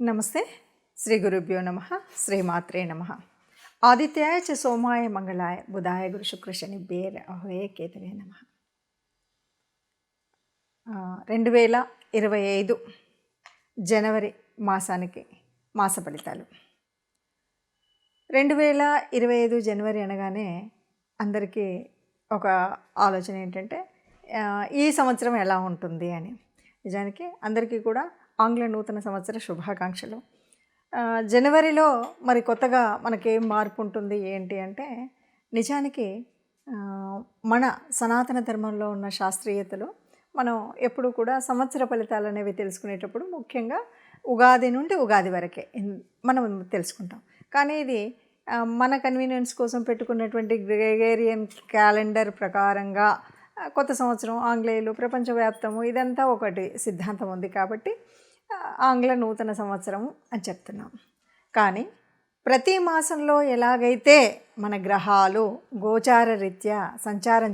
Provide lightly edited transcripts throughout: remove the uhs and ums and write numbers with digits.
నమస్తే. శ్రీ గురుభ్యో నమ. శ్రీమాత్రే నమ. ఆదిత్యాయ చ సోమాయ మంగళాయ బుధాయ గురు శుక్ర శనిభ్యే రాహవే కేతవే నమ. 2025 జనవరి మాసానికి మాస ఫలితాలు. 2025 జనవరి అనగానే అందరికీ ఒక ఆలోచన ఏంటంటే ఈ సంవత్సరం ఎలా ఉంటుంది అని. నిజానికి అందరికీ కూడా ఆంగ్ల నూతన సంవత్సర శుభాకాంక్షలు. జనవరిలో మరి కొత్తగా మనకేం మార్పు ఉంటుంది ఏంటి అంటే, నిజానికి మన సనాతన ధర్మంలో ఉన్న శాస్త్రీయతలో మనం ఎప్పుడు కూడా సంవత్సర ఫలితాలు అనేవి తెలుసుకునేటప్పుడు ముఖ్యంగా ఉగాది నుండి ఉగాది వరకే మనం తెలుసుకుంటాం. కానీ ఇది మన కన్వీనియన్స్ కోసం పెట్టుకున్నటువంటి గ్రెగేరియన్ క్యాలెండర్ ప్రకారంగా కొత్త సంవత్సరం ఆంగ్లేయులు ప్రపంచవ్యాప్తము ఇదంతా ఒకటి సిద్ధాంతం ఉంది కాబట్టి ఆంగ్ల నూతన సంవత్సరం అని చెప్తున్నాం. కానీ ప్రతి మాసంలో ఎలాగైతే మన గ్రహాలు గోచార రీత్యా సంచారం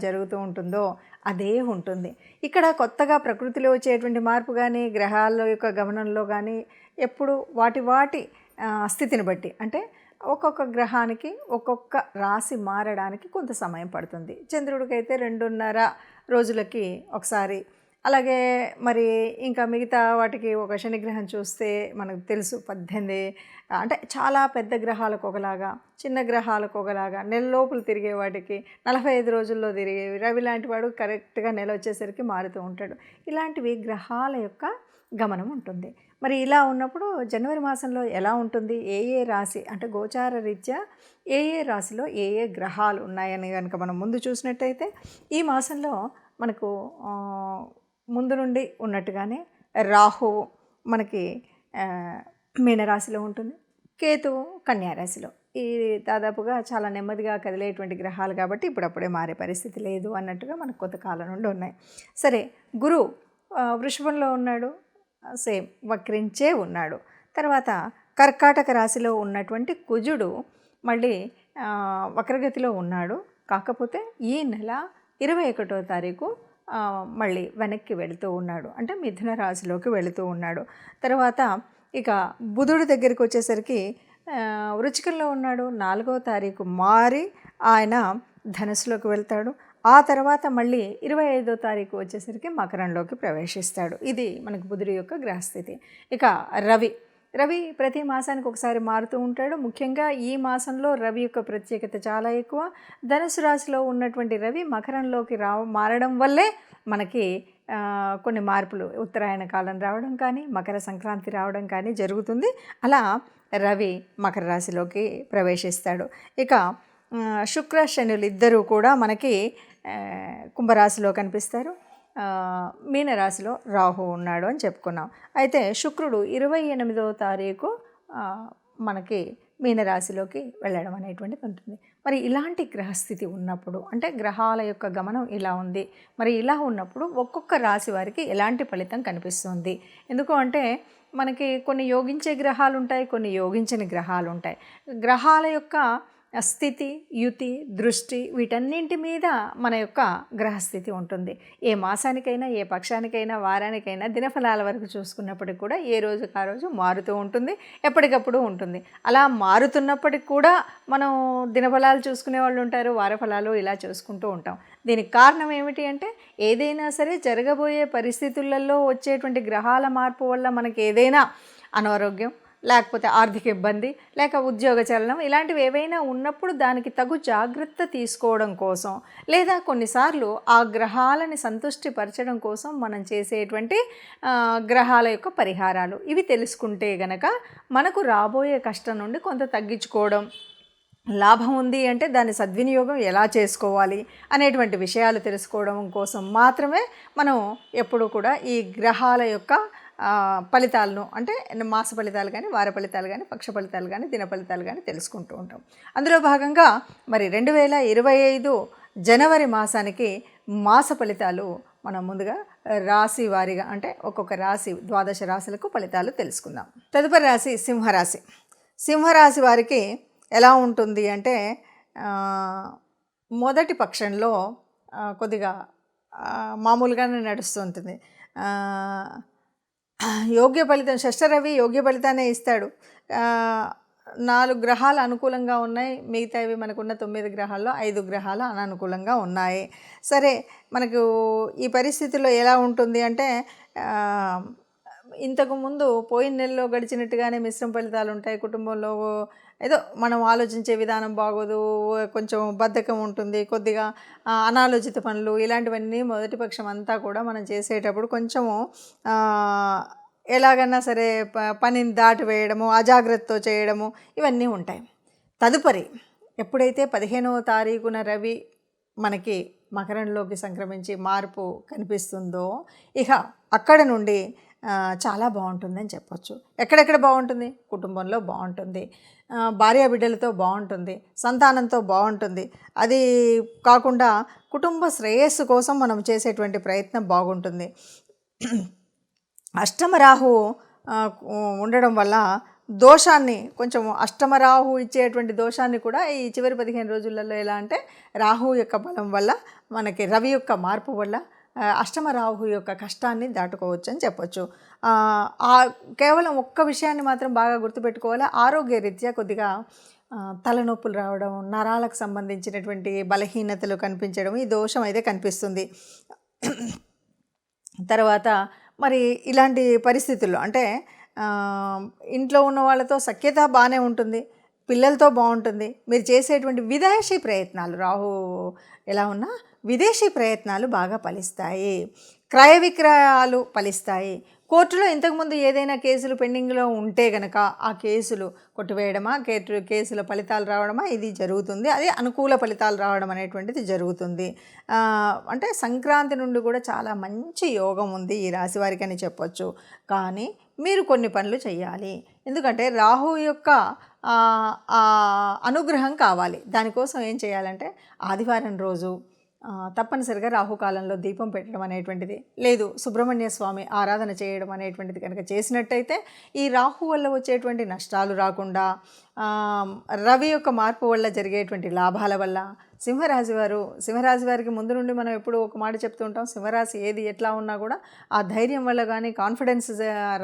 జరుగుతూ ఉంటుందో అదే ఉంటుంది. ఇక్కడ కొత్తగా ప్రకృతిలో వచ్చేటువంటి మార్పు కానీ గ్రహాల యొక్క గమనంలో కానీ ఎప్పుడు వాటి స్థితిని బట్టి, అంటే ఒక్కొక్క గ్రహానికి ఒక్కొక్క రాశి మారడానికి కొంత సమయం పడుతుంది. చంద్రుడికైతే 2.5 రోజులకి ఒకసారి, అలాగే మరి ఇంకా మిగతా వాటికి ఒక శనిగ్రహం చూస్తే మనకు తెలుసు 18, అంటే చాలా పెద్ద గ్రహాలకు ఒకలాగా, చిన్న గ్రహాలకు ఒకలాగా, నెల లోపల తిరిగే వాటికి 45 రోజుల్లో తిరిగేవి. రవి లాంటి వాడు కరెక్ట్గా నెల వచ్చేసరికి మారుతూ ఉంటాడు. ఇలాంటివి గ్రహాల యొక్క గమనం ఉంటుంది. మరి ఇలా ఉన్నప్పుడు జనవరి మాసంలో ఎలా ఉంటుంది, ఏ రాశి అంటే గోచార రీత్యా ఏ రాశిలో ఏ గ్రహాలు ఉన్నాయని కనుక మనం ముందు చూసినట్టయితే, ఈ మాసంలో మనకు ముందు నుండి ఉన్నట్టుగానే రాహువు మనకి మీనరాశిలో ఉంటుంది, కేతువు కన్యారాశిలో. ఈ దాదాపుగా చాలా నెమ్మదిగా కదిలేటువంటి గ్రహాలు కాబట్టి ఇప్పుడప్పుడే మారే పరిస్థితి లేదు అన్నట్టుగా మనకు కొంతకాలం నుండి ఉన్నాయి. సరే, గురువు వృషభంలో ఉన్నాడు, సేమ్ వక్రించే ఉన్నాడు. తర్వాత కర్కాటక రాశిలో ఉన్నటువంటి కుజుడు మళ్ళీ వక్రగతిలో ఉన్నాడు. కాకపోతే ఈ నెల 21వ తారీఖు మళ్ళీ వెనక్కి వెళుతూ ఉన్నాడు, అంటే మిథున రాశిలోకి వెళుతూ ఉన్నాడు. తర్వాత ఇక బుధుడు దగ్గరికి వచ్చేసరికి వృచ్చికంలో ఉన్నాడు. 4వ తారీఖు మారి ఆయన ధనుసులోకి వెళ్తాడు. ఆ తర్వాత మళ్ళీ 25వ తారీఖు వచ్చేసరికి మకరంలోకి ప్రవేశిస్తాడు. ఇది మనకు బుధుడి యొక్క గ్రహస్థితి. ఇక రవి ప్రతి మాసానికి ఒకసారి మారుతూ ఉంటాడు. ముఖ్యంగా ఈ మాసంలో రవి యొక్క ప్రత్యేకత చాలా ఎక్కువ. ధనుసు రాశిలో ఉన్నటువంటి రవి మకరంలోకి మారడం వల్లే మనకి కొన్ని మార్పులు, ఉత్తరాయణ కాలం రావడం కానీ మకర సంక్రాంతి రావడం కానీ జరుగుతుంది. అలా రవి మకర రాశిలోకి ప్రవేశిస్తాడు. ఇక శుక్ర శనులు ఇద్దరూ కూడా మనకి కుంభరాశిలో కనిపిస్తారు. మీనరాశిలో రాహు ఉన్నాడు అని చెప్పుకున్నాం. అయితే శుక్రుడు 28వ తారీఖు మనకి మీనరాశిలోకి వెళ్ళడం అనేటువంటిది ఉంటుంది. మరి ఇలాంటి గ్రహస్థితి ఉన్నప్పుడు, అంటే గ్రహాల యొక్క గమనం ఇలా ఉంది, మరి ఇలా ఉన్నప్పుడు ఒక్కొక్క రాశి వారికి ఎలాంటి ఫలితం కనిపిస్తుంది? ఎందుకు అంటే మనకి కొన్ని యోగించే గ్రహాలు ఉంటాయి, కొన్ని యోగించని గ్రహాలు ఉంటాయి. గ్రహాల యొక్క స్థితి, యుతి, దృష్టి వీటన్నింటి మీద మన యొక్క గ్రహస్థితి ఉంటుంది. ఏ మాసానికైనా, ఏ పక్షానికైనా, వారానికైనా దినఫలాల వరకు చూసుకున్నప్పటికి కూడా ఏ రోజుకు ఆ రోజు మారుతూ ఉంటుంది, ఎప్పటికప్పుడు ఉంటుంది. అలా మారుతున్నప్పటికి కూడా మనం దినఫలాలు చూసుకునే వాళ్ళు ఉంటారు, వారఫలాలు ఇలా చూసుకుంటూ ఉంటాం. దీనికి కారణం ఏమిటి అంటే, ఏదైనా సరే జరగబోయే పరిస్థితులలో వచ్చేటువంటి గ్రహాల మార్పు వల్ల మనకి ఏదైనా అనారోగ్యం, లేకపోతే ఆర్థిక ఇబ్బంది, లేక ఉద్యోగ చలనం ఇలాంటివి ఏవైనా ఉన్నప్పుడు దానికి తగు జాగ్రత్త తీసుకోవడం కోసం, లేదా కొన్నిసార్లు ఆ గ్రహాలని సంతృష్టిపరచడం కోసం మనం చేసేటువంటి గ్రహాల యొక్క పరిహారాలు ఇవి తెలుసుకుంటే గనక మనకు రాబోయే కష్టం నుండి కొంత తగ్గించుకోవడం, లాభం ఉంది అంటే దాని సద్వినియోగం ఎలా చేసుకోవాలి అనేటువంటి విషయాలు తెలుసుకోవడం కోసం మాత్రమే మనం ఎప్పుడూ కూడా ఈ గ్రహాల యొక్క ఫలితాలను, అంటే మాస ఫలితాలు కానీ, వార ఫలితాలు కానీ, పక్ష ఫలితాలు కానీ, దిన ఫలితాలు కానీ తెలుసుకుంటూ ఉంటాం. అందులో భాగంగా మరి 2025 జనవరి మాసానికి మాస ఫలితాలు మనం ముందుగా రాశి వారీగా, అంటే ఒక్కొక్క రాశి 12 రాశులకు ఫలితాలు తెలుసుకుందాం. తదుపరి రాశి సింహరాశి. సింహరాశి వారికి ఎలా ఉంటుంది అంటే, మొదటి పక్షంలో కొద్దిగా మామూలుగానే నడుస్తూ ఉంటుంది. యోగ్య ఫలితం, షష్ఠరవి యోగ్య ఫలితాన్ని ఇస్తాడు. 4 గ్రహాలు అనుకూలంగా ఉన్నాయి, మిగతావి మనకున్న 9 గ్రహాల్లో 5 గ్రహాలు అననుకూలంగా ఉన్నాయి. సరే, మనకు ఈ పరిస్థితుల్లో ఎలా ఉంటుంది అంటే ఇంతకుముందు పోయిన నెలలో గడిచినట్టుగానే మిశ్రమ ఫలితాలు ఉంటాయి. కుటుంబంలో ఏదో మనం ఆలోచించే విధానం బాగోదు, కొంచెం బద్ధకం ఉంటుంది, కొద్దిగా అనాలోచిత పనులు, ఇలాంటివన్నీ మొదటి పక్షం అంతా కూడా మనం చేసేటప్పుడు కొంచెము ఎలాగన్నా సరే పనిని దాటి వేయడము, అజాగ్రత్తతో చేయడము, ఇవన్నీ ఉంటాయి. తదుపరి ఎప్పుడైతే 15వ తారీఖున రవి మనకి మకరంలోకి సంక్రమించి మార్పు కనిపిస్తుందో, ఇక అక్కడ నుండి చాలా బాగుంటుందని చెప్పొచ్చు. ఎక్కడెక్కడ బాగుంటుంది? కుటుంబంలో బాగుంటుంది, భార్య బిడ్డలతో బాగుంటుంది, సంతానంతో బాగుంటుంది. అది కాకుండా కుటుంబ శ్రేయస్సు కోసం మనం చేసేటువంటి ప్రయత్నం బాగుంటుంది. అష్టమరాహు ఉండడం వల్ల దోషాన్ని, కొంచెం అష్టమరాహు ఇచ్చేటువంటి దోషాన్ని కూడా ఈ చివరి 15 రోజులలో ఎలా అంటే రాహు యొక్క బలం వల్ల, మనకి రవి యొక్క మార్పు వల్ల అష్టమ రాహు యొక్క కష్టాన్ని దాటుకోవచ్చు అని చెప్పొచ్చు. కేవలం ఒక్క విషయాన్ని మాత్రం బాగా గుర్తుపెట్టుకోవాలి. ఆరోగ్య రీత్యా కొద్దిగా తలనొప్పులు రావడం, నరాలకు సంబంధించినటువంటి బలహీనతలు కనిపించడం, ఈ దోషం అయితే కనిపిస్తుంది. తర్వాత మరి ఇలాంటి పరిస్థితుల్లో అంటే ఇంట్లో ఉన్న వాళ్ళతో సఖ్యత బాగానే ఉంటుంది, పిల్లలతో బాగుంటుంది. మీరు చేసేటువంటి విదేశీ ప్రయత్నాలు, రాహు ఎలా ఉన్నా విదేశీ ప్రయత్నాలు బాగా ఫలిస్తాయి. క్రయ విక్రయాలు ఫలిస్తాయి. కోర్టులో ఇంతకుముందు ఏదైనా కేసులు పెండింగ్లో ఉంటే కనుక ఆ కేసులు కొట్టివేయడమా, కేసుల ఫలితాలు రావడమా, ఇది జరుగుతుంది. అది అనుకూల ఫలితాలు రావడం అనేటువంటిది జరుగుతుంది. అంటే సంక్రాంతి నుండి కూడా చాలా మంచి యోగం ఉంది ఈ రాశి వారికి అని చెప్పొచ్చు. కానీ మీరు కొన్ని పనులు చేయాలి. ఎందుకంటే రాహు యొక్క అనుగ్రహం కావాలి. దానికోసం ఏం చేయాలంటే ఆదివారం రోజు తప్పనిసరిగా రాహుకాలంలో దీపం పెట్టడం అనేటువంటిది, లేదు సుబ్రహ్మణ్య స్వామి ఆరాధన చేయడం అనేటువంటిది కనుక చేసినట్టయితే ఈ రాహు వల్ల వచ్చేటువంటి నష్టాలు రాకుండా, రవి యొక్క మార్పు వల్ల జరిగేటువంటి లాభాల వల్ల సింహరాశి వారికి ముందు నుండి మనం ఎప్పుడు ఒక మాట చెప్తూ ఉంటాం, సింహరాశి ఏది ఎట్లా ఉన్నా కూడా ఆ ధైర్యం వల్ల కానీ, కాన్ఫిడెన్స్,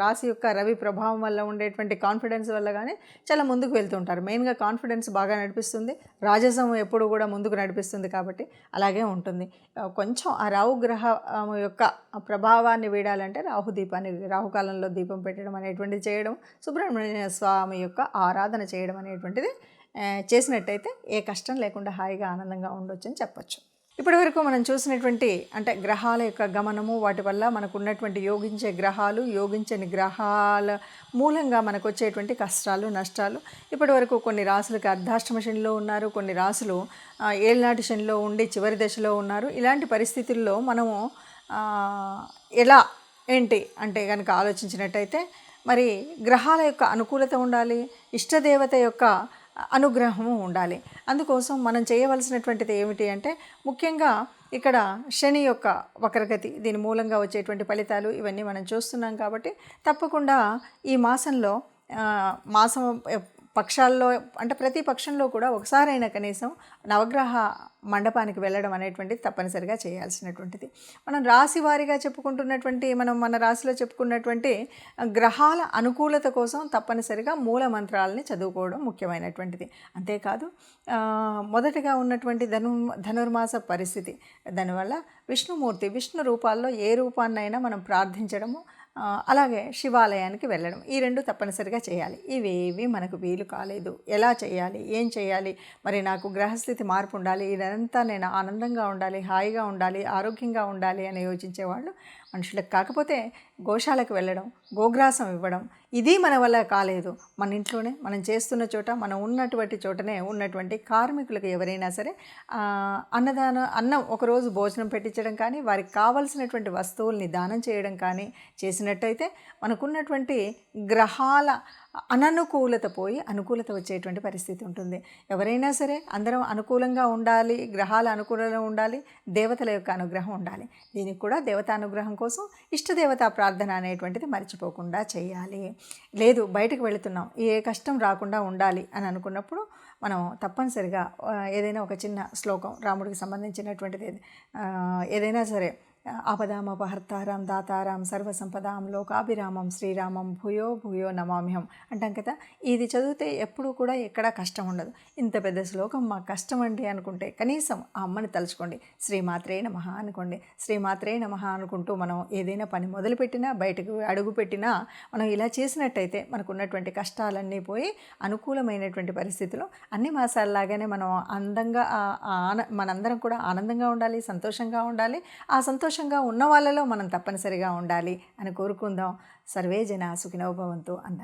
రాశి యొక్క రవి ప్రభావం వల్ల ఉండేటువంటి కాన్ఫిడెన్స్ వల్ల కానీ చాలా ముందుకు వెళ్తుంటారు. మెయిన్గా కాన్ఫిడెన్స్ బాగా నడిపిస్తుంది, రాజసం ఎప్పుడు కూడా ముందుకు నడిపిస్తుంది. కాబట్టి అలాగే ఉంటుంది. కొంచెం ఆ రాహు గ్రహం యొక్క ప్రభావాన్ని వీడాలంటే రాహుకాలంలో దీపం పెట్టడం అనేటువంటిది చేయడం, సుబ్రహ్మణ్య స్వామి యొక్క ఆరాధన చేయడం అనేటువంటిది చేసినట్టయితే ఏ కష్టం లేకుండా హాయిగా ఆనందంగా ఉండొచ్చు అని చెప్పచ్చు. ఇప్పటివరకు మనం చూసినటువంటి అంటే గ్రహాల యొక్క గమనము, వాటి వల్ల మనకు ఉన్నటువంటి యోగించే గ్రహాలు, యోగించని గ్రహాల మూలంగా మనకు వచ్చేటువంటి కష్టాలు, నష్టాలు. ఇప్పటివరకు కొన్ని రాసులకు అర్ధాష్టమ శనిలో ఉన్నారు, కొన్ని రాసులు ఏళ్ళనాటి శనిలో ఉండి చివరి దశలో ఉన్నారు. ఇలాంటి పరిస్థితుల్లో మనము ఎలా ఏంటి అంటే కనుక ఆలోచించినట్టయితే మరి గ్రహాల యొక్క అనుకూలత ఉండాలి, ఇష్టదేవత యొక్క అనుగ్రహము ఉండాలి. అందుకోసం మనం చేయవలసినటువంటిది ఏమిటి అంటే ముఖ్యంగా ఇక్కడ శని యొక్క వక్రగతి, దీని మూలంగా వచ్చేటువంటి ఫలితాలు ఇవన్నీ మనం చూస్తున్నాం. కాబట్టి తప్పకుండా ఈ మాసంలో పక్షాల్లో అంటే ప్రతి పక్షంలో కూడా ఒకసారైనా కనీసం నవగ్రహ మండపానికి వెళ్ళడం అనేటువంటిది తప్పనిసరిగా చేయాల్సినటువంటిది. మనం రాశి వారీగా చెప్పుకుంటున్నటువంటి మన రాశిలో చెప్పుకున్నటువంటి గ్రహాల అనుకూలత కోసం తప్పనిసరిగా మూల మంత్రాలని చదువుకోవడం ముఖ్యమైనటువంటిది. అంతేకాదు మొదటిగా ఉన్నటువంటి ధనుర్మాస పరిస్థితి, దానివల్ల విష్ణు రూపాల్లో ఏ రూపాన్నైనా మనం ప్రార్థించడము, అలాగే శివాలయానికి వెళ్ళడం, ఈ రెండు తప్పనిసరిగా చేయాలి. ఇవేవి మనకు వీలు కాలేదు, ఎలా చేయాలి, ఏం చేయాలి, మరి నాకు గ్రహస్థితి మార్పు ఉండాలి, ఇదంతా నేను ఆనందంగా ఉండాలి, హాయిగా ఉండాలి, ఆరోగ్యంగా ఉండాలి అని యోచించేవాళ్ళు మనుషులకు కాకపోతే గోశాలకు వెళ్ళడం, గోగ్రాసం ఇవ్వడం, ఇది మన వల్ల కాలేదు, మన ఇంట్లోనే మనం చేస్తున్న చోట, మనం ఉన్నటువంటి చోటనే ఉన్నటువంటి కార్మికులకు ఎవరైనా సరే అన్నం ఒకరోజు భోజనం పెట్టించడం కానీ, వారికి కావలసినటువంటి వస్తువుల్ని దానం చేయడం కానీ చేసినట్టయితే మనకున్నటువంటి గ్రహాల అననుకూలత పోయి అనుకూలత వచ్చేటువంటి పరిస్థితి ఉంటుంది. ఎవరైనా సరే అందరం అనుకూలంగా ఉండాలి, గ్రహాల అనుకూలంగా ఉండాలి, దేవతల యొక్క అనుగ్రహం ఉండాలి. దీనికి కూడా దేవతా అనుగ్రహం కోసం ఇష్టదేవతా ప్రార్థన అనేటువంటిది మర్చిపోకుండా చేయాలి. లేదు బయటకు వెళుతున్నాం, ఏ కష్టం రాకుండా ఉండాలి అని అనుకున్నప్పుడు మనం తప్పనిసరిగా ఏదైనా ఒక చిన్న శ్లోకం, రాముడికి సంబంధించినటువంటిది ఏదైనా సరే ఆపదామపహర్తారం దాతారం సర్వసంపదాం లోకాభిరామం శ్రీరామం భూయో భూయో నమామ్యహం అంటాం కదా. ఇది చదివితే ఎప్పుడూ కూడా ఎక్కడా కష్టం ఉండదు. ఇంత పెద్ద శ్లోకం మాకు కష్టం అండి అనుకుంటే కనీసం ఆ అమ్మని తలుచుకోండి, శ్రీమాత్రే నమః అనుకోండి. శ్రీమాత్రే నమః అనుకుంటూ మనం ఏదైనా పని మొదలుపెట్టినా బయటకు అడుగు పెట్టినా మనం ఇలా చేసినట్టయితే మనకు ఉన్నటువంటి కష్టాలన్నీ పోయి అనుకూలమైనటువంటి పరిస్థితులు అన్ని మాసాల్లాగానే మనం అందంగా మనందరం కూడా ఆనందంగా ఉండాలి, సంతోషంగా ఉండాలి. ఆ సంతోషంగా ఉన్న వాళ్ళలో మనం తప్పనిసరిగా ఉండాలి అని కోరుకుందాం. సర్వే జనా సుఖినో భవంతు అందాం.